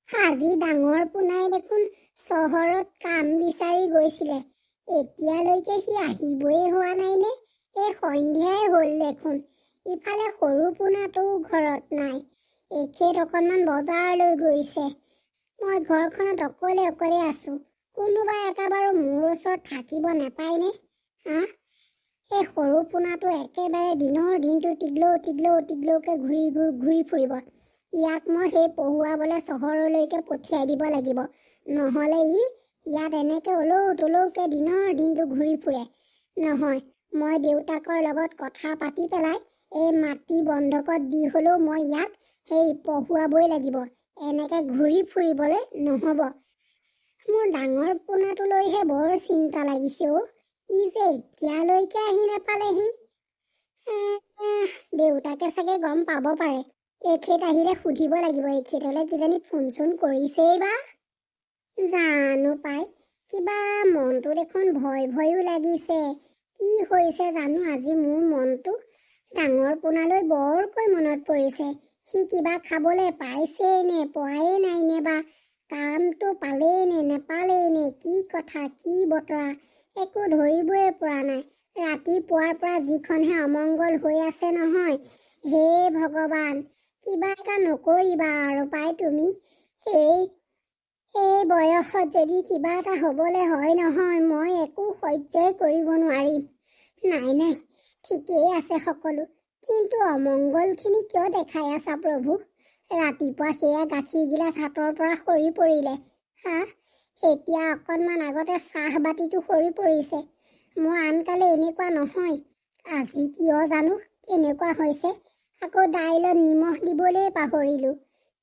আজি ডাঙৰ পোনাই দেখোন চহৰত কাম বিচাৰি গৈছিলে। এতিয়ালৈকে সি আহিবই হোৱা নাই নে? এই সন্ধিয়াই হ'ল দেখোন। ইফালে সৰু পোনাটো ঘৰত নাই। এখেত অকণমান বজাৰলৈ গৈছে। মই ঘৰখনত অকলে অকলে আছো। কোনোবা এটা বাৰু মোৰ ওচৰত থাকিব নাপায়নে? এই সৰু পোনাটো একেবাৰে দিনৰ দিনটো টিগলৌকে ঘূৰি ফুৰিব। ইয়াক মই সেই পঢ়ুৱাবলৈ চহৰলৈকে পঠিয়াই দিব লাগিব। নহ'লে ই ইয়াত এনেকে ওলৌকে দিনৰ দিনটো ঘূৰি ফুৰে। নহয়, মই দেউতাকৰ লগত কথা পাতি পেলাই এই মাটি বন্ধকত দি হ'লেও মই ইয়াক সেই পঢ়ুৱাবই লাগিব। এনেকে ঘূৰি ফুৰিবলৈ নহ'ব। মোৰ ডাঙৰ পোনাটোলৈহে বৰ চিন্তা লাগিছে অ'। ই যে এতিয়ালৈকে আহি নাপালেহি। দেউতাকে চাগে গম পাব পাৰে। এখেত আহিলে সুধিব লাগিব। এখেতলৈ কিজানি ফোন চোন কৰিছেই বা। জানো পাই, কিবা মনটো দেখোন ভয়ো লাগিছে। কি হৈছে জানো আজি মোৰ মনটো। ডাঙৰ পোনালৈ বৰকৈ মনত পৰিছে। সি কিবা খাবলৈ পাইছেই নে পোৱাই নাই নে বা, কামটো পালেই নে নেপালেই নে, কি কথা কি বতৰা একো ধৰিবই পৰা নাই। ৰাতিপুৱাৰ পৰা যিখনহে অমংগল হৈ আছে নহয়। হে ভগৱান, কিবা এটা নকৰিবা আৰু পাই তুমি। এই বয়সত যদি কিবা এটা হ'বলৈ হয় নহয়, মই একো সহ্যই কৰিব নোৱাৰিম। নাই, ঠিকেই আছে সকলো, কিন্তু অমংগলখিনি কিয় দেখাই আছা প্ৰভু? ৰাতিপুৱা সেয়া গাখীৰ গিলাচ হাতৰ পৰা সৰি পৰিলে। এতিয়া অকণমান আগতে চাহ বাতিটো সৰি পৰিছে। মই আনকালে এনেকুৱা নহয়। আজি কিয় জানো এনেকুৱা হৈছে। আকৌ দাইলত নিমখ দিবলৈ পাহৰিলোঁ।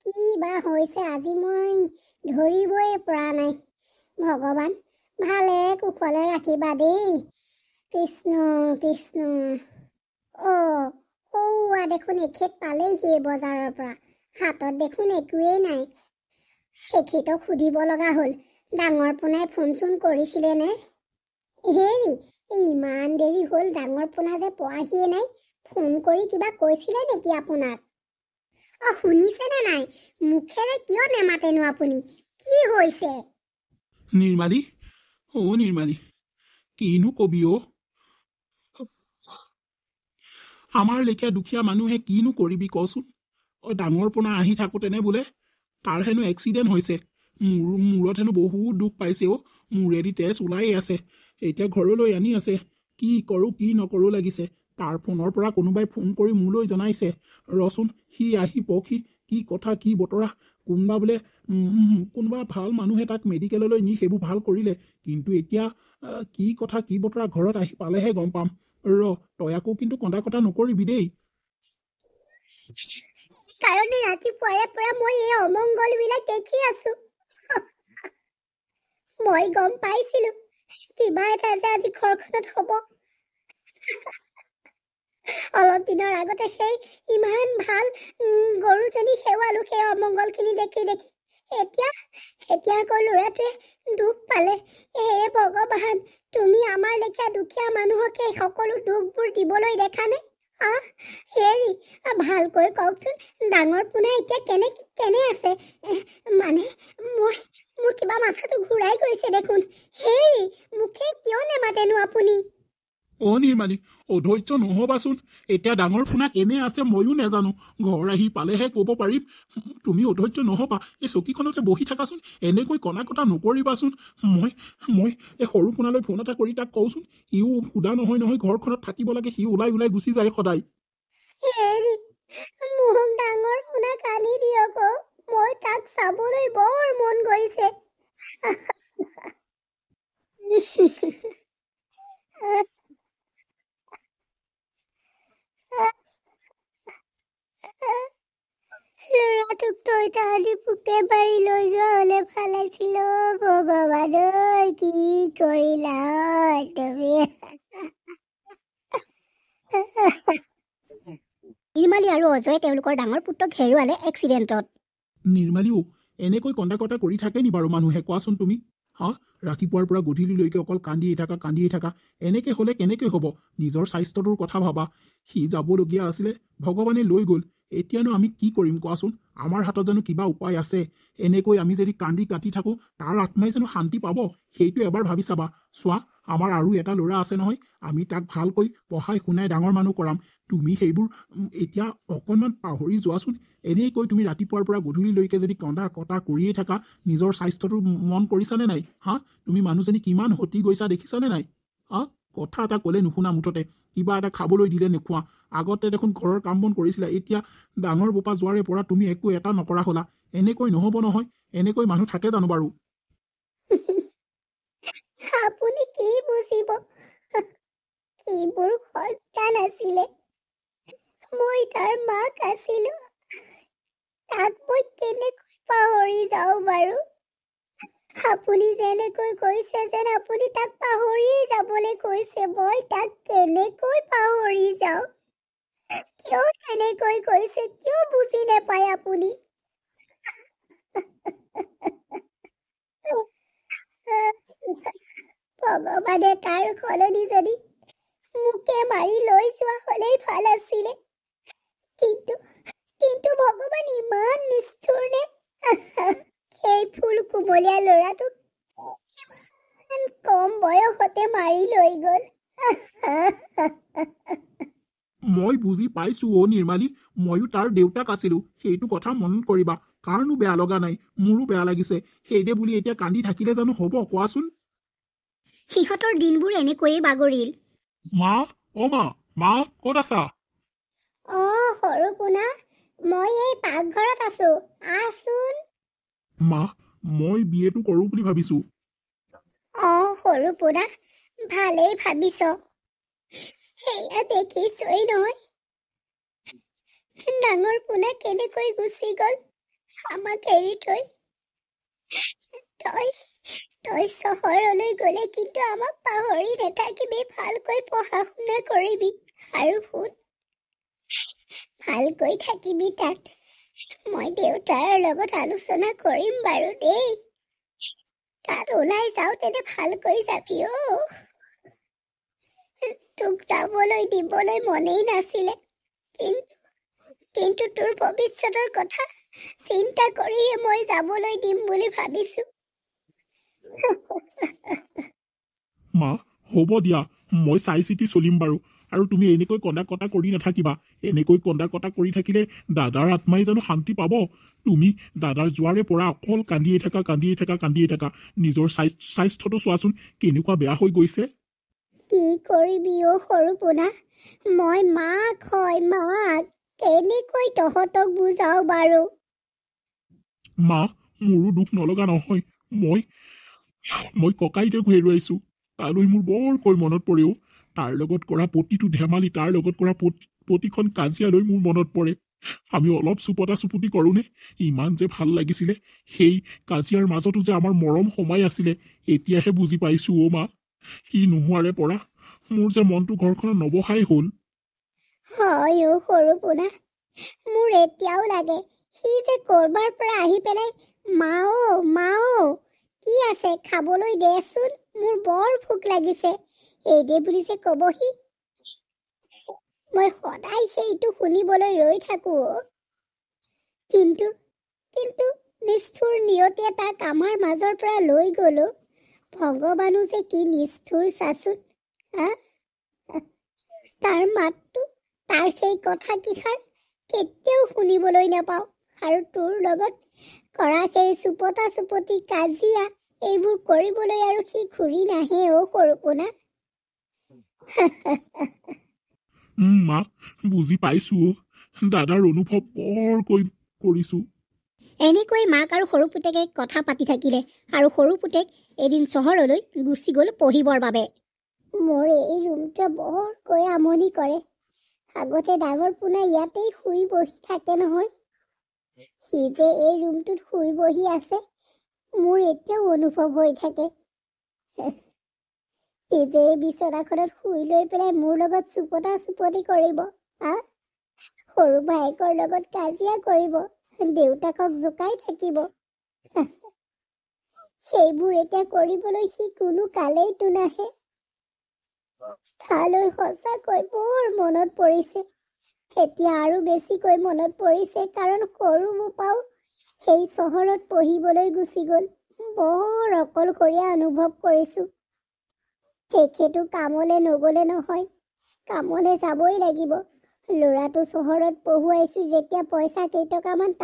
কি বা হৈছে আজি মই ধৰিবই পৰা নাই। ভগৱান, ভালে কুশলে ৰাখিবা দেই। কৃষ্ণ। সৌৱা দেখোন এখেত পালেহি বজাৰৰ পৰা। হাতত দেখোন একোৱেই নাই। এখেতক সুধিব লগা হ'ল, ডাঙৰ পোনাই ফোন চোন কৰিছিলে নে? হেৰি, ইমান দেৰি হ'ল, ডাঙৰ পোনা যে পোৱাহিয়ে নাই। ফোন কৰি কিবা কৈছিলে নেকি আপোনাক? শুনিছে নে নাই? মুখেৰে কিয় নেমাতেনো আপুনি? কি হৈছে? নিৰ্মালী, নিৰ্মালী, কিনো কবি অ'? আমাৰ লেখীয়া দুখীয়া মানুহে কিনো কৰিবি কচোন? ডাঙৰ পোনা আহি থাকোঁতেনে বোলে তাৰ হেনো এক্সিডেণ্ট হৈছে। মূৰত হেনো বহুত দুখ পাইছে অ'। মূৰেদি তেজ ওলাই আছে। এতিয়া ঘৰলৈ আনি আছে। কি কৰোঁ কি নকৰোঁ লাগিছে। তাৰ ফোনৰ পৰা কোনোবাই ফোন কৰি মোলৈ জনাইছে, ৰচোন সি আহি পকহি, কি কথা কি বতৰা। কোনোবা বোলে কোনোবা ভাল মানুহে তাক মেডিকেললৈ নি সেইবোৰ ভাল কৰিলে। কিন্তু এতিয়া কি কথা কি বতৰা ঘৰত আহি পালেহে গম পাম। তই আকৌ কিন্তু কন্দা কটা নকৰিবি দেই। কাৰণে ৰাতিপুৱাৰে পৰা মই এই অমংগল বিলাক দেখি আছো। মই গম পাইছিলো কিবা এটা যে আজি ঘৰখনত হ'ব। অলপ দিনৰ আগতে সেই ইমান ভাল গৰুজনী সেৱালো, সেই অমংগল খিনি দেখি এতিয়া আকৌ ল'ৰাটোৱে দুখ পালে। হে ভগৱান, তুমি আমাৰ লেখীয়া দুখীয়া মানুহক এই সকলো দুখবোৰ দিবলৈ দেখা নে? হেৰি, ভালকৈ কওকচোন, ডাঙৰ পোনা এতিয়া কেনে আছে? মানে মোৰ কিবা মাথাটো ঘূৰাই গৈছে দেখোন। হেৰি, মুখে কিয় নেমাতেনো আপুনি? নিৰ্মালী, অধৈৰ্য নহবাচোন। এতিয়া ডাঙৰ পোনা কেনে আছে ময়ো নেজানো। ঘৰ আহি পালেহে ক'ব পাৰিম। তুমি অধৈৰ্য নহবা। এই চকীখনতে বহি থাকাচোন। এনেকৈ কণা কটা নকৰিবাচোন। মই এই সৰু পোনালৈ ফোন এটা কৰি তাক কওঁচোন। সিও সুধা নহয় ঘৰখনত থাকিব লাগে। সি ওলাই গুচি যায় সদায়। হেৰি, মোক ডাঙৰ পোনাক আনি দিয়ক। মই তাক চাবলৈ বৰ মন গৈছে। ল'ৰাটোক তই তাহাঁতি পোকে পাৰি লৈ যোৱা হ'লে ভাল আছিল। ভগৱান, কি কৰিলা তুমি? নিৰ্মালী আৰু অজয়ে তেওঁলোকৰ ডাঙৰ পুত্ৰক হেৰুৱালে এক্সিডেণ্টত। নিৰ্মালীও এনেকৈ কন্দা কটা কৰি থাকে নি বাৰু মানুহে, কোৱাচোন তুমি? হা ৰাতিপুৱাৰ পৰা গধূলিলৈকে অকল কান্দিয়ে থাকা এনেকে হ'লে কেনেকে হ'ব নিজৰ স্বাস্থ্যটোৰ কথা ভাবা সি যাবলগীয়া আছিলে ভগৱানে লৈ গ'ল এতিয়ানো আমি কি কৰিম কোৱাচোন আমাৰ হাতত জানো কিবা উপায় আছে এনেকৈ আমি যদি কান্দি কাটি থাকোঁ তাৰ আত্মাই জানো শান্তি পাব সেইটো এবাৰ ভাবি চাবা চোৱা আমাৰ আৰু এটা ল'ৰা আছে নহয় আমি তাক ভালকৈ পঢ়াই শুনাই ডাঙৰ মানুহ কৰাম তুমি সেইবোৰ এতিয়া অকণমান পাহৰি যোৱাচোন এনেকৈ তুমি ৰাতিপুৱাৰ পৰা গধূলিলৈকে যদি কন্দা কটা কৰিয়ে থাকা নিজৰ স্বাস্থ্যটো মন কৰিছানে নাই হা তুমি মানুহজনী কিমান সতি গৈছা দেখিছানে নাই হা কথা এটা ক'লে নুশুনা মুঠতে কিবা এটা খাবলৈ দিলে নোখোৱা আগতে দেখোন ঘৰৰ কাম বন কৰিছিলা এতিয়া ডাঙৰ বোপা যোৱাৰে পৰা তুমি একো এটা নকৰা হ'লা এনেকৈ নহ'ব নহয় এনেকৈ মানুহ থাকে জানো বাৰু আপুনি কি বুজিব এইবোৰ সন্তান আছিলে মই তাৰ মাক আছিলো তাক মই কেনেকৈ পাহৰি যাওঁ বাৰু আপুনি যেনেকৈ কৈছে যেন আপুনি তাক পাহৰিয়ে যাবলৈ কৈছে মই তাক কেনেকৈ পাহৰি যাওঁ কিয় তেনেকৈ কৈছে কিয় বুজি নাপায় আপুনি ভগৱানে তাৰ সলনি যদি মোকে মাৰি লৈ যোৱা হ'লেই ভাল আছিলে কিন্তু কিন্তু ভগৱান ইমান নিষ্ঠুৰ নে সেই ফুল কুমলীয়া ল'ৰাটোক ইমান কম বয়সতে মাৰি লৈ গ'ল মই বুজি পাইছো অ' নিৰ্মালী ময়ো তাৰ দেউতাক আছিলো সেইটো কথা মনত কৰিবা কাৰণো বেয়া লগা নাই মোৰো বেয়া লাগিছে সেইদে বুলি এতিয়া কান্দি থাকিলে জানো হ'ব কোৱাচোন সিহঁতৰ দিনবোৰ এনেকৈয়ে বাগৰিল মা অ' মা ক'ত আছা সৰু পোনা মই এই পাকঘৰত আছো আহচোন মা মই বিয়েটো কৰোঁ বুলি ভাবিছো সৰু পোনা ভালেই ভাবিছ সেয়া দেখিছই নহয় ডাঙৰ পোনা কেনেকৈ গুচি গ'ল আমাক এৰি থৈ তই চহৰলৈ গ'লে কিন্তু আমাক পাহৰি নাথাকিবি ভালকৈ পঢ়া শুনা কৰিবি আৰু শুন ভালকৈ থাকিবি তাত মই দেউতাৰ লগত আলোচনা কৰিম বাৰু দেই তাত ওলাই যাওঁতেনে ভালকৈ যাবি তোক যাবলৈ দিবলৈ মনেই নাছিলে কিন্তু তোৰ ভৱিষ্যতৰ কথা চিন্তা কৰিয়ে মই যাবলৈ দিম বুলি ভাবিছো মা হ'ব দিয়া মই চাই চিতি চলিম বাৰু আৰু তুমি এনেকৈ কন্দা কটা কৰি নাথাকিবা এনেকৈ কন্দা কটা কৰি থাকিলে দাদাৰ আত্মাই জানো শান্তি পাব তুমি দাদাৰ যোৱাৰে পৰা অকল কান্দিয়ে থাকা নিজৰ স্বাস্থ্যটো চোৱাচোন কেনেকুৱা বেয়া হৈ গৈছে কি কৰিবি সৰু পোনা মই মাক কেনেকৈ তহঁতক বুজাও বাৰু মা মোৰো দুখ নলগা নহয় মই ককাইদেউক হেৰুৱাইছো তালৈ মোৰ বৰকৈ মনত পৰেও তাৰ লগত কৰা প্ৰতিটো ধেমালি তাৰ লগত কৰা প্ৰতিখন কাজিয়ালৈ মোৰ মনত পৰে আমি অলপ চুপটা চুপতি কৰোঁনে ইমান যে ভাল লাগিছিলে সেই কাজিয়াৰ মাজতো যে আমাৰ মৰম সোমাই আছিলে এতিয়াহে বুজি পাইছো অ' মা সি নোহোৱাৰে পৰা মোৰ যে মনটো ঘৰখনত নবহাই হ'ল হয় সৰু পোনা মোৰ এতিয়াও লাগে সি যে কৰবাৰ পৰা আহি পেলাই মা কি আছে খাবলৈ দেচোন মোৰ বৰ ভোক লাগিছে এইদে বুলি যে কবহি মই সদায় সেইটো শুনিবলৈ ৰৈ থাকো কিন্তু নিষ্ঠুৰ নিয়তিয়ে তাক আমাৰ মাজৰ পৰা লৈ গ'ল ভগৱানো যে কি নিষ্ঠুৰ চাচোন তাৰ মাতটো তাৰ সেই কথা কিষাৰ কেতিয়াও শুনিবলৈ নাপাওঁ আৰু তোৰ লগত কৰা সেই চুপতা চুপতি কাজিয়া এইবোৰ কৰিবলৈ আৰু সি ঘূৰি নাহে সৰু পোনা মা বুজি পাইছো দাদাৰ অনুভৱ বৰকৈ কৰিছো এনেকৈ মাক আৰু সৰু পুতেকে কথা পাতি থাকিলে আৰু সৰু পুতেক এদিন চহৰলৈ গুচি গ'ল পঢ়িবৰ বাবে মোৰ এই ৰুমটোৱে বৰকৈ আমনি কৰে আগতে ডাঙৰ পোনা ইয়াতেই শুই বহি থাকে নহয় সি যে এই ৰুমটোত শুই বহি আছে মোৰ এতিয়াও অনুভৱ হৈ থাকে সি যে এই বিচনাখনত শুই লৈ পেলাই মোৰ লগত চুপতা চুপতি কৰিব সৰু ভায়েকৰ লগত কাজিয়া কৰিব দেউতাকক জোকাই থাকিব সেইবোৰ এতিয়া কৰিবলৈ সি কোনো কালেইতো নাহে। তালৈ সঁচাকৈ বৰ মনত পৰিছে। এতিয়া আৰু বেছিকৈ মনত পৰিছে, কাৰণ সৰু বোপাও সেই চহৰত পঢ়িবলৈ গুচি গ'ল। বৰ অকলশৰীয়া অনুভৱ কৰিছো। তেখেতো কামলৈ নগ'লে নহয়, কামলৈ যাবই লাগিব। ল'ৰাটো চহৰত পঢ়ুৱাইছো যেতিয়া, পইচা কেইটকামান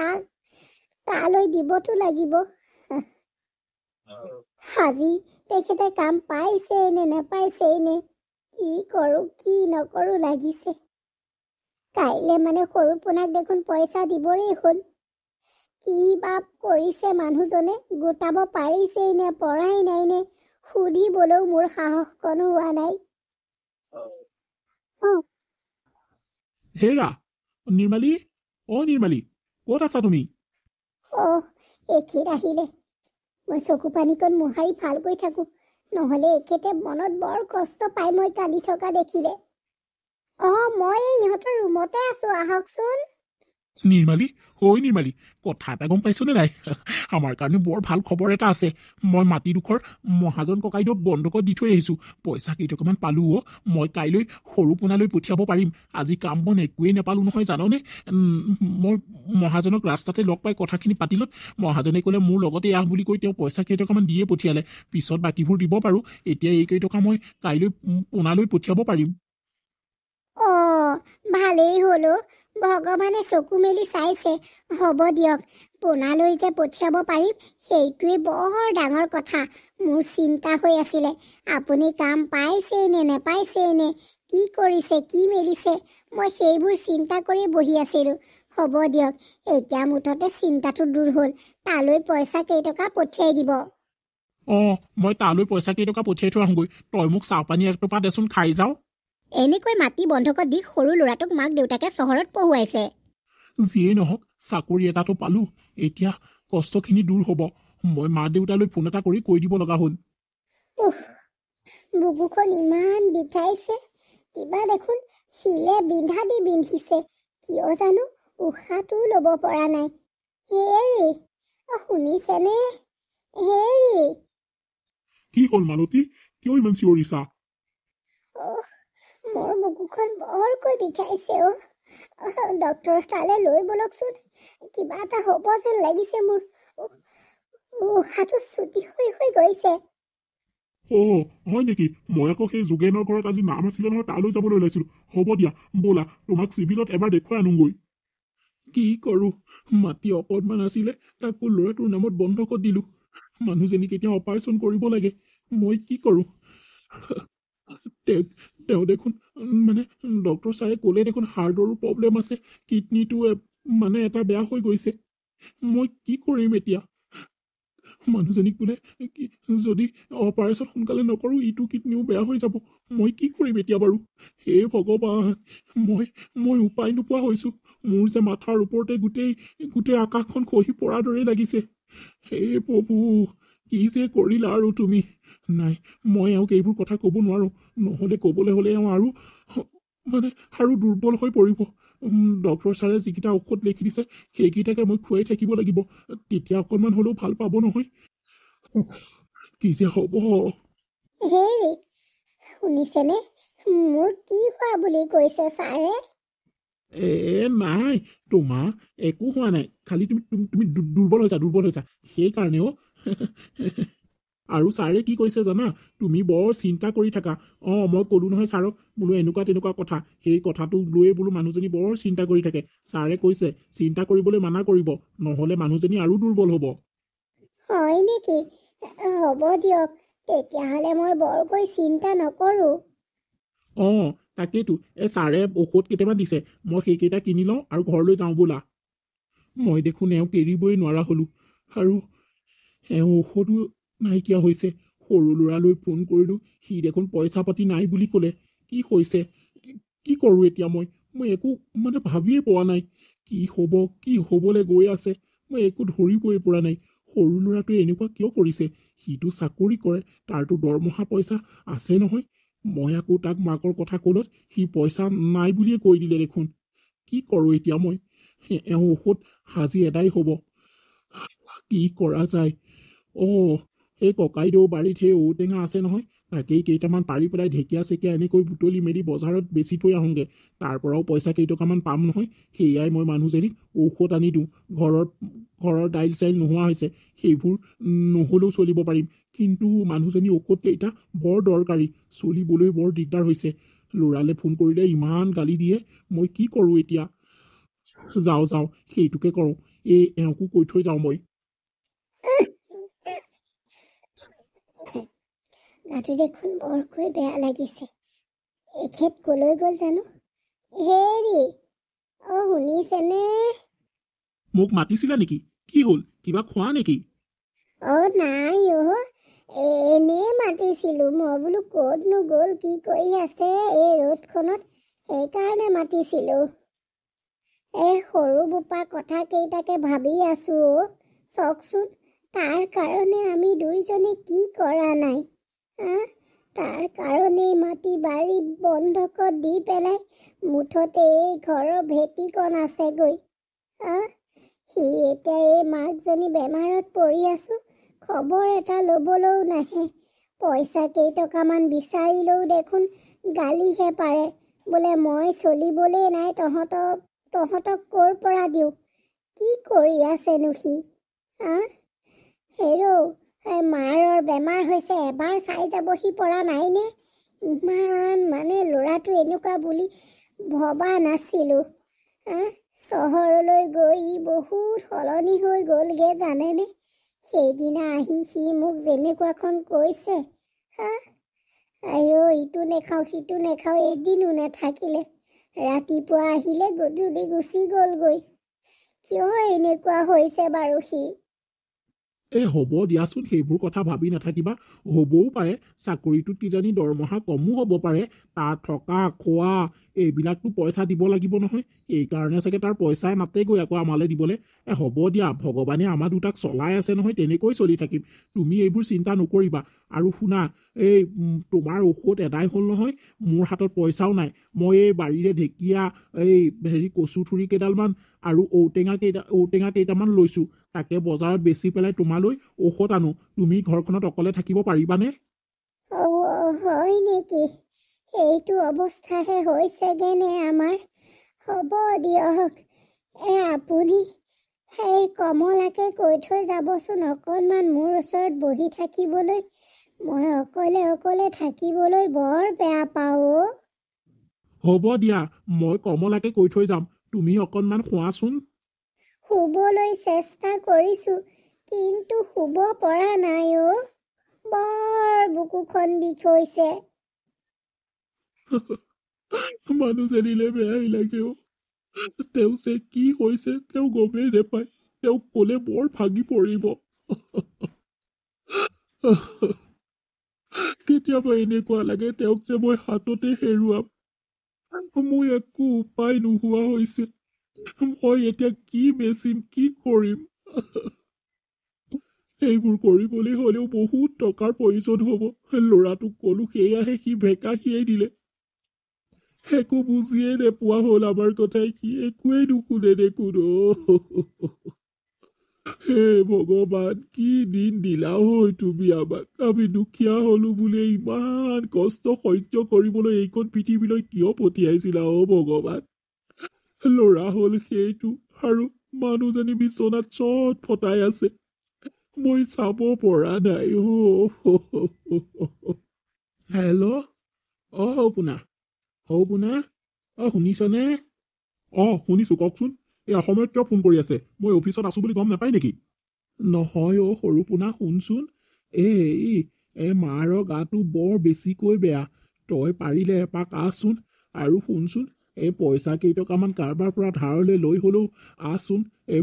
তালৈ দিবতো লাগিব। আজি তেখেতে কাম পাইছে নে নেপাইছেই নে, কি কৰোঁ কি নকৰোঁ লাগিছে। কাইলে মানে সৰু পোনাক দেখোন পইচা দিবৰেই হ'ল। কি বাপ কৰিছে মানুহজনে, গোটাব পাৰিছেই নে পৰাই নাই নে, সুধিবলৈও মোৰ সাহস কণ হোৱা নাই। হেৰা নিৰ্মালী, নিৰ্মালী, ক'ত আছা তুমি? এখেত আহিলে। মই চকু পানীকণ মোহাৰি ভালকৈ থাকোঁ, নহ'লে এখেতে মনত বৰ কষ্ট পায় মই কান্দি থকা দেখিলে। মই ইহঁতৰ ৰুমতে আছোঁ, আহকচোন। নিৰ্মালী, নিৰ্মালী, কথা এটা গম পাইছনে নাই? আমাৰ কাৰণে বৰ ভাল খবৰ এটা আছে। মই মাটিডোখৰ মহাজন ককাইদেউক বন্ধকত দি থৈ আহিছোঁ। পইচা কেইটকামান পালোঁ। মই কাইলৈ সৰু পোনালৈ পঠিয়াব পাৰিম। আজি কাম বন একোৱেই নাপালোঁ নহয়, জাননে? মই মহাজনক ৰাস্তাতে লগ পাই কথাখিনি পাতিলত মহাজনে ক'লে মোৰ লগতে আহ বুলি কৈ তেওঁ পইচা কেইটকামান দিয়ে পঠিয়ালে। পিছত বাকীবোৰ দিব পাৰোঁ। এতিয়া এই কেইটকা মই কাইলৈ পোনালৈ পঠিয়াব পাৰিম। ভালেই হ'ল। ভগৱানে চকু মেলি চাইছে। হ'ব দিয়ক, পোনালৈ যে পঠিয়াব পাৰিম সেইটোৱে বৰ ডাঙৰ কথা। মোৰ চিন্তা হৈ আছিলে আপুনি কাম পাইছেই নে নেপাইছেই নে, কি কৰিছে কি মেলিছে, মই সেইবোৰ চিন্তা কৰি বহি আছিলোঁ। হ'ব দিয়ক, এতিয়া মুঠতে চিন্তাটো দূৰ হ'ল। তালৈ পইচা কেইটকা পঠিয়াই দিব। মই তালৈ পইচা কেইটকা পঠিয়াই থৈ আহোঁগৈ। তই মোক চাহপানী এটোপা দেচোন, খাই যাওঁ। এনেকৈ মাটি বন্ধকত দি সৰু ল'ৰাটোক মাক দেউতাকে চহৰত পঢ়ুৱাইছে। যিয়েই নহওক, চাকৰি এটাটো পালোঁ। এতিয়া কষ্টখিনি দূৰ হ'ব। মই মা দেউতালৈ ফোন এটা কৰি কৈ দিব লগা হ'ল। বুকুখন ইমান বিষাইছে, কিবা দেখোন শিলে বিন্ধিছে। কিয় জানো উশাহটোও ল'ব পৰা নাই। হেৰি, শুনিছেনে? হেৰি। কি হ'ল মালতী, কিয় ইমান চিঞৰিছা? মোৰ বুকুখন বৰকৈ বিষাইছে। ডক্টৰ তালৈ লৈ বলকচোন, কিবা এটা হ'ব যেন লাগিছে। মোৰ উশাহটো ছুটি হৈ গৈছে। হয় নেকি? মই আকৌ সেই যোগেনৰ ঘৰত আজি নাম আছিলে নহয়, তালৈ যাবলৈ ওলাইছিলো। হ'ব দিয়া, ব'লা তোমাক চিভিলত এবাৰ দেখুৱাই আনোগৈ। কি কৰো, মাটি অকণমান আছিলে, তাকো ল'ৰাটোৰ নামত বন্ধকত দিলো। মানুহজনীক এতিয়া অপাৰেশ্যন কৰিব লাগে। মই কি কৰো? তেওঁ দেখোন ডক্টৰ ছাৰে ক'লে দেখোন হাৰ্টৰো প্ৰব্লেম আছে, কিডনীটো এটা বেয়া হৈ গৈছে। মই কি কৰিম এতিয়া? মানুহজনীক বোলে যদি অপাৰেশ্যন সোনকালে নকৰোঁ ইটো কিডনীও বেয়া হৈ যাব। মই কি কৰিম এতিয়া বাৰু? হে ভগৱান, মই উপায় নোপোৱা হৈছোঁ। মোৰ যে মাথাৰ ওপৰতে গোটেই আকাশখন খহি পৰাৰ দৰেই লাগিছে। হে প্ৰভু, কি যে কৰিলা আৰু তুমি। নাই, মই এওঁক এইবোৰ কথা ক'ব নোৱাৰোঁ। নহ'লে ক'বলৈ হ'লে এওঁ আৰু দুৰ্বল হৈ পৰিব। ডক্টৰ ছাৰে যিকেইটা ঔষধ লিখি দিছে সেইকেইটাকে মই খুৱাই থাকিব লাগিব। তেতিয়া অকণমান হ'লেও ভাল পাব নহয়। কি যে হ'ব। হেৰি, শুনিছেনে? মোৰ কি হোৱা বুলি কৈছে ছাৰে? নাই, তোমাৰ একো হোৱা নাই। খালি তুমি দুৰ্বল হৈছা সেইকাৰণে। আৰু ছাৰে কি কৈছে জানা? তুমি বৰ চিন্তা কৰি থাকা। মই ক'লো নহয় ছাৰক, বোলো এনেকুৱা তেনেকুৱা কথা। সেই কথাটো লৈয়ে বোলো মানুহজনী বৰ চিন্তা কৰি থাকে। ছাৰে কৈছে চিন্তা কৰিবলৈ মানা কৰিব, নহ'লে মানুহজনী আৰু দুৰ্বল হ'ব। হয় নেকি? হ'ব দিয়ক, তেতিয়াহ'লে মই বৰকৈ চিন্তা নকৰোঁ। তাকেইতো, ছাৰে ঔষধ কেইটামান দিছে। মই সেইকেইটা কিনি লওঁ আৰু ঘৰলৈ যাওঁ ব'লা। মই দেখোন এওঁক এৰিবই নোৱাৰা হ'লো। আৰু এওঁ ঔষধো নাইকিয়া হৈছে। সৰু ল'ৰালৈ ফোন কৰিলোঁ, সি দেখোন পইচা পাতি নাই বুলি ক'লে। কি হৈছে, কি কৰোঁ এতিয়া? মই একো ভাবিয়ে পোৱা নাই। কি হ'ব, কি হ'বলৈ গৈ আছে, মই একো ধৰিবই পৰা নাই। সৰু ল'ৰাটোৱে এনেকুৱা কিয় কৰিছে? সিটো চাকৰি কৰে, তাৰতো দৰমহা পইচা আছে নহয়। মই আকৌ তাক মাকৰ কথা ক'লত সি পইচা নাই বুলিয়ে কৈ দিলে দেখোন। কি কৰোঁ এতিয়া মই? ঔষধ সাজি এদাই হ'ব। কি কৰা যায়? এই ককাইদেউ বাৰীত সেই ঔটেঙা আছে নহয়, তাকেই কেইটামান পাৰি পেলাই ঢেকীয়া চেকীয়া এনেকৈ বুটলি মেলি বজাৰত বেচি থৈ আহোঁগৈ। তাৰ পৰাও পইচা কেইটকামান পাম নহয়, সেয়াই মই মানুহজনীক ঔষধ আনি দিওঁ। ঘৰৰ দাইল চাইল নোহোৱা হৈছে, সেইবোৰ নহ'লেও চলিব পাৰিম। কিন্তু মানুহজনী ঔষধ কেইটা বৰ দৰকাৰী, চলিবলৈ বৰ দিগদাৰ হৈছে। ল'ৰালে ফোন কৰিলে ইমান গালি দিয়ে, মই কি কৰোঁ এতিয়া? যাওঁ সেইটোকে কৰোঁ, এওঁকো কৈ থৈ যাওঁ মই। গাটো দেখোন বৰকৈ বেয়া লাগিছে। এখেত কলৈ গ'ল জানো? হেৰি, শুনিছেনে? মোক মাতিছিলা নেকি? কি হ'ল, কিবা খোৱা নেকি? নাই এনেই মাতিছিলো। মই বোলো ক'তনো গ'ল, কি কৰি আছে এই ৰ'দখনত, সেইকাৰণে মাতিছিলো। এই সৰু বোপা কথা কেইটাকে ভাবি আছো। চাওকচোন, তাৰ কাৰণে আমি দুইজনে কি কৰা নাই। তাৰ কাৰণেই মাটি বাৰী বন্ধকত দি পেলাই মুঠতে এই ঘৰৰ ভেটিকণ আছেগৈ। সি এতিয়া এই মাকজনী বেমাৰত পৰি আছো, খবৰ এটা ল'বলৈও নাহে। পইচা কেইটকামান বিচাৰিলেও দেখোন গালিহে পাৰে, বোলে মই চলিবলৈ নাই, তহঁতক ক'ৰ পৰা দিওঁ। কি কৰি আছেনো সি? হেৰৌ, মাৰৰ বেমাৰ হৈছে, এবাৰ চাই যাবহি পৰা নাইনে? ইমান ল'ৰাটো এনেকুৱা বুলি ভবা নাছিলো। চহৰলৈ গৈ বহুত সলনি হৈ গ'লগে জানেনে? সেইদিনা আহি সি মোক যেনেকুৱাখন কৈছে, ইটো নেখাওঁ সিটো নেখাওঁ, এদিনো নেথাকিলে। ৰাতিপুৱা আহিলে গধূলি গুচি গ'লগৈ। কিয় এনেকুৱা হৈছে বাৰু সি? হ'ব দিয়াচোন, সেইবোৰ কথা ভাবি নাথাকিবা। হ'বও পাৰে চাকৰিটোত কিজানি দৰমহা কমো হ'ব পাৰে, তাৰ থকা খোৱা এইবিলাকতো পইচা দিব লাগিব নহয়, এইকাৰণে চাগে তাৰ পইচাই নাটেগৈ আকৌ আমালৈ দিবলৈ। হ'ব দিয়া, ভগৱানে আমাৰ দুটাক চলাই আছে নহয়, তেনেকৈ চলি থাকিম। তুমি এইবোৰ চিন্তা নকৰিবা। আৰু শুনা, তোমাৰ ঔষধ এদাই হ'ল নহয়, মোৰ হাতত পইচাও নাই। মই এই বাৰীৰে ঢেকীয়া, কচু থুৰি কেইডালমান আৰু ঔটেঙা কেইটামান লৈছোঁ, তাকে বজাৰত বেচি পেলাই তোমালৈ ঔষধ আনো। তুমি ঘৰখনত অকলে থাকিব পাৰিবানে? হয় নেকি? এইটো অৱস্থাহে হৈছেগে নে আমাৰ? হ'ব দিয়ক, আপুনি সেই কমলাকে কৈ থৈ যাবচোন অকণমান মোৰ ওচৰত বহি থাকিবলৈ। মই অকলে থাকিবলৈ বৰ বেয়া পাওঁ। হ'ব দিয়া, মই কমলাকে কৈ থৈ যাম, তুমি অকণমান শোৱাচোন। শুবলৈ চেষ্টা কৰিছো, কিন্তু শুব পৰা নাই। বৰ বুকুখন বিষ হৈছে। মানুহজনীলে বেয়াই লাগে। তেওঁ যে কি হৈছে তেওঁ গমেই নাপায়, তেওঁক ক'লে বৰ ভাগি পৰিব। কেতিয়াবা এনেকুৱা লাগে তেওঁক যে মই হাততে হেৰুৱাম। মোৰ একো উপায় নোহোৱা হৈছে। মই এতিয়া কি বেচিম, কি কৰিম? সেইবোৰ কৰিবলৈ হ'লেও বহুত টকাৰ প্ৰয়োজন হ'ব। ল'ৰাটোক ক'লো, সেয়াহে সি ভেকাহিয়েই দিলে। একো বুজিয়ে নোপোৱা হ'ল আমাৰ কথাই, সি একোৱেই নুশুনে দেখোন। হে ভগৱান, কি দিন দিলা তুমি আমাক। আমি দুখীয়া হলো বুলিয়ে ইমান কষ্ট সহ্য কৰিবলৈ এইখন পৃথিৱীলৈ কিয় পঠিয়াইছিলা ভগৱান? ল'ৰা হ'ল সেইটো, আৰু মানুহজনী বিচনাত চট ফটাই আছে, মই চাব পৰা নাই। হেল্ল', সৌপোনা, শুনিছনে? শুনিছো, কওকচোন। এই অসময়ত কিয় ফোন কৰি আছে? মই অফিচত আছো বুলি গম নাপায় নেকি? নহয় সৰুপোনা, শুনচোন। মাৰ গাটো বৰ বেছিকৈ বেয়া, তই পাৰিলে এপাক আহচোন। আৰু শুনচোন, পইচা কেইটকামান কাৰোবাৰ পৰা ধাৰলৈ লৈ হ'লেও আহচোন,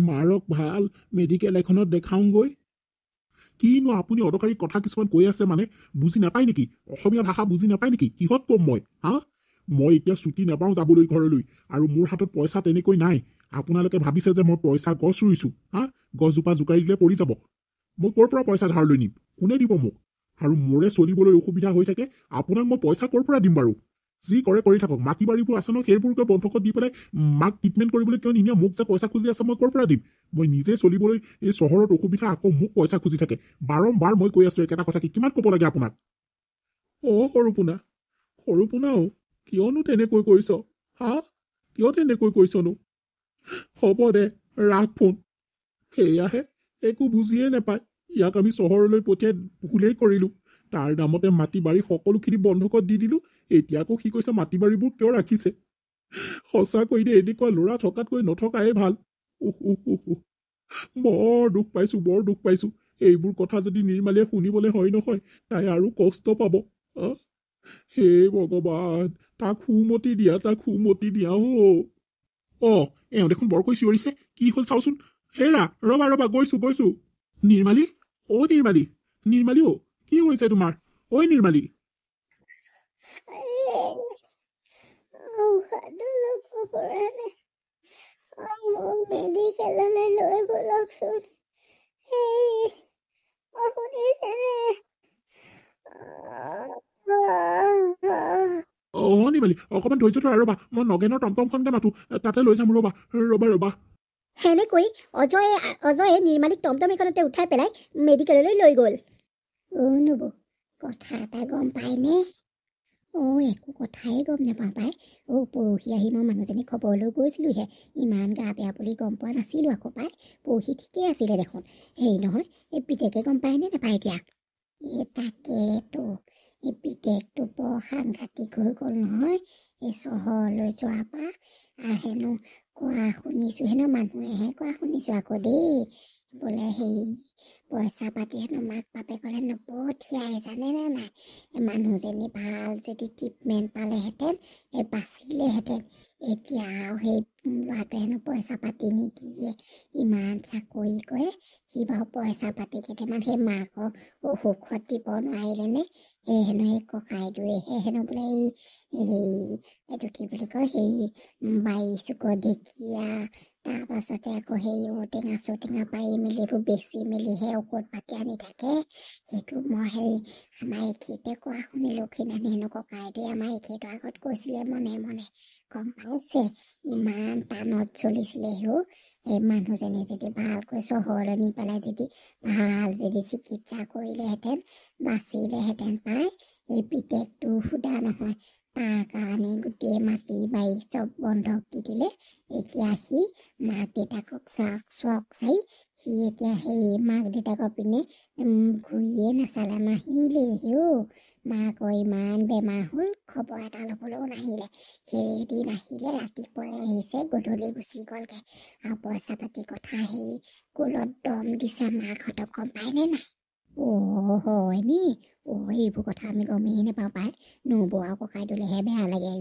মাৰক ভাল মেডিকেল এখনত দেখাওঁগৈ। কিনো আপুনি অদৰকাৰী কথা কিছুমান কৈ আছে, বুজি নাপায় নেকি? অসমীয়া ভাষা বুজি নাপায় নেকি? কিহত কম মই এতিয়া ছুটি নাপাওঁ যাবলৈ ঘৰলৈ, আৰু মোৰ হাতত পইচা তেনেকৈ নাই। আপোনালোকে ভাবিছে যে মই পইচা গছ ৰুইছো? গছজোপা জোকাৰি দিলে পৰি যাব। মই ক'ৰ পৰা পইচা ধাৰলৈ নিম? কোনে দিব মোক? আৰু মোৰে চলিবলৈ অসুবিধা হৈ থাকে, আপোনাক মই পইচা ক'ৰ পৰা দিম বাৰু? যি কৰে কৰি থাকক, মাটি বাৰীবোৰ আছে ন সেইবোৰকে বন্ধকত দি পেলাই মাক ট্ৰিটমেণ্ট কৰিবলৈ কিয় নিনিয়া? মোক যে পইচা খুজি আছে মই ক'ৰ পৰা দিম? মই নিজে চলিবলৈ এই চহৰত অসুবিধা, আকৌ মোক পইচা খুজি থাকে। বাৰম্বাৰ মই কৈ আছো একেটা কথা, কিমান ক'ব লাগে আপোনাক? সৰুপোনা, সৰুপোনা কিয়নো তেনেকৈ কৰিছ? হা, কিয় তেনেকৈ কৰিছনো? হ'ব দে, ৰাখ ফোন। সেয়াহে, একো বুজিয়ে নাপায়। ইয়াক আমি চহৰলৈ পঠিয়াই ভুলেই কৰিলোঁ। তাৰ নামতে মাটি বাৰী সকলোখিনি বন্ধকত দি দিলোঁ। এতিয়া আকৌ সি কৈছে মাটি বাৰীবোৰ কিয় ৰাখিছে? সঁচাকৈ দে, এনেকুৱা ল'ৰা থকাতকৈ নথকাই ভাল। বৰ দুখ পাইছোঁ, বৰ দুখ পাইছোঁ। এইবোৰ কথা যদি নিৰ্মালীয়ে শুনিবলৈ হয় নহয়, তাই আৰু কষ্ট পাব। হে ভগৱান, তাক সুমতি দিয়া, তাক সুমতি দিয়া। এওঁ দেখোন বৰকৈ চিঞৰিছে, কি হ'ল চাওচোন। হেৰা, ৰবা ৰবা, গৈছো। নিৰ্মালী, নিৰ্মালী, নিৰ্মালী কি হৈছে তোমাৰ? নিৰ্মালী। মেডিকেললৈ লৈ বলকচোন। নিৰ্মালী, অকণমান ধৈৰ্য ধৰা, ৰবা, মই নগেনৰ টমটমখনকে মাতো, তাতে লৈ যাম। ৰবা। সেনেকৈ অজয়ে নিৰ্মালীক টমটম এখনতে উঠাই পেলাই মেডিকেললৈ লৈ গ'ল। নবৌ, কথা এটা গম পায়নে? একো কথাই গম নাপাওঁ পাই। পৰহি আহি মই মানুহজনী খবৰ লৈ গৈছিলোহে। ইমান গা বেয়া বুলি গম পোৱা নাছিলোঁ আকৌ পাই। পৰহি ঠিকেই আছিলে দেখোন। হেৰি নহয়, এই পিতেকে গম পায়নে নাপায় এতিয়া? তাকেতো, এই পিতেকটো বৰ সাংঘাতিক হৈ গ'ল নহয়। এই চহৰলৈ যোৱাৰ পৰা হেনো কোৱা শুনিছোঁ, হেনো মানুহেহে কোৱা শুনিছোঁ আকৌ দেই। বোলে পইচা পাতি হেনো মাক বাপেকলে নপঠিয়াই, জানেনে নাই? মানুহজনী ভাল যদি ট্ৰিটমেণ্ট পালেহেঁতেন, বাচিলেহেঁতেন। এতিয়া সেই ল'ৰাটোৱে হেনো পইচা পাতি নিদিয়ে, ইমান চাকৰি কৰে। সি বাৰু পইচা পাতি কেইটামান সেই মাকক অসুখত দিব নোৱাৰিলেনে? হেনো সেই ককাইদেউহে হেনো বোলে এইটো কি বুলি কয়, বাৰী চুকৰ ঢেকীয়া, তাৰপাছতে আকৌ ঔটেঙা চৌটেঙা পাৰি মেলি এইবোৰ বেচি মেলিহে ঔষধ পাতি আনি থাকে। সেইটো মই আমাৰ এখেতে কোৱা শুনিলোঁ। সিদিনাখনি হেনো ককাইদেৱে আমাৰ এখেতৰ আগত কৈছিলে মনে মনে। গম পাইছে, ইমান টানত চলিছিলে মানুহজনী যদি ভালকৈ চহৰলৈ নি পেলাই যদি চিকিৎসা কৰিলেহেঁতেন, বাচিলেহেঁতেন পাই। এই পিতেকটো সোধা নহয়, তাৰ কাৰণে গোটেই মাটি বাৰী চব বন্ধক দি দিলে। এতিয়া সি মাক দেউতাকক চক চাই সি এতিয়া মাক দেউতাকৰ পিনে ঘূৰিয়ে নাচালে, নাহিলেই মাকৰ ইমান বেমাৰ হ'ল, খবৰ এটা ল'বলৈও নাহিলে। সেইদিন আহিলে, ৰাতিপুৱাই আহিছে, গধূলি গুচি গ'লগে। আৰু পইচা পাতি কথা কুলত দম দিছে মাকহঁতক, গম পায়নে নাই? হয় নি? এইবোৰ কথা আমি গমেই নাপাওঁ পাই। নবৌ আৰু ককাইদেউলেহে বেয়া লাগে।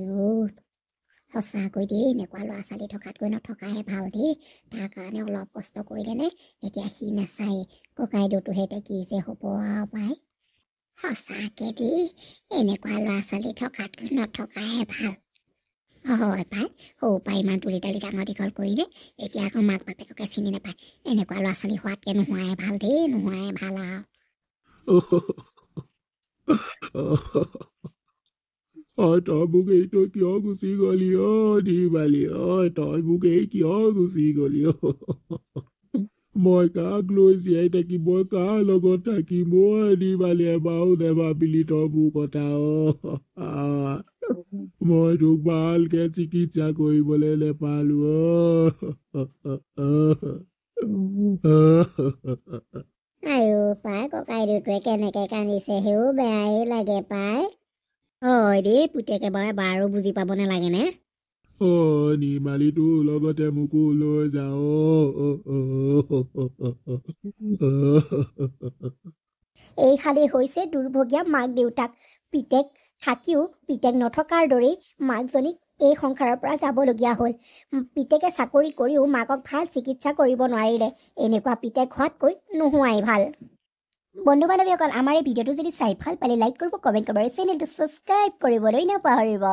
সঁচাকৈ দেই, এনেকুৱা ল'ৰা ছোৱালী থকাতকৈ নথকাহে ভাল দেই। তাৰ কাৰণে অলপ কষ্ট কৰিলেনে এতিয়া সি নাচায়। ককাইদেউটোহে এতিয়া কি যে হ'ব আৰু পাই। সঁচাকে দেই, এনেকুৱা ল'ৰা ছোৱালী থকাতকৈ নথকাহে ভাল। হয় পাই, সৰু পৰা ইমান তুলি তালি ডাঙৰ দীঘল কৰিলে, এতিয়া আকৌ মাক বাপেককে চিনি নাপায়। এনেকুৱা ল'ৰা ছোৱালী হোৱাতকৈ নোহোৱাই ভাল দেই, নোহোৱাই ভাল আৰু। তই মোক তই কিয় গুচি গলি নিৰ্মালী? তই মোক কিয় গুচি গলি? মই কাক লৈ জীয়াই থাকিম, মই কাৰ লগত থাকিম? নিৰ্মালী, এবাৰো নেভাবিলি তই মোৰ কথা? মই তোক ভালকে চিকিৎসা কৰিবলৈ নেপালো। পাই ককাইদেউটোৱে কেনেকে কান্দিছে, বেয়াই লাগে পাই। হয় দেই, পুতেকে বাৰু বুজি পাব নালাগে নে? নিৰ্মালী, তোৰ লগতে মোকো লৈ যাও। এই খালি হৈছে দুৰ্ভগীয়া মাক দেউতাক। পিতেক থাকিও পিতেক নথকাৰ দৰেই মাকজনীক এই সংসাৰৰ পৰা যাবলগীয়া হ'ল। পিতেকে চাকৰি কৰিও মাকক ভাল চিকিৎসা কৰিব নোৱাৰিলে। এনেকুৱা পিতেক হোৱাতকৈ নোহোৱাই ভাল। বন্ধু বান্ধৱীসকল, আমাৰ এই ভিডিঅ'টো যদি চাই ভাল পালে লাইক কৰিব, কমেণ্ট কৰিব আৰু চেনেলটো ছাবস্ক্ৰাইব কৰিবলৈ নাপাহৰিব।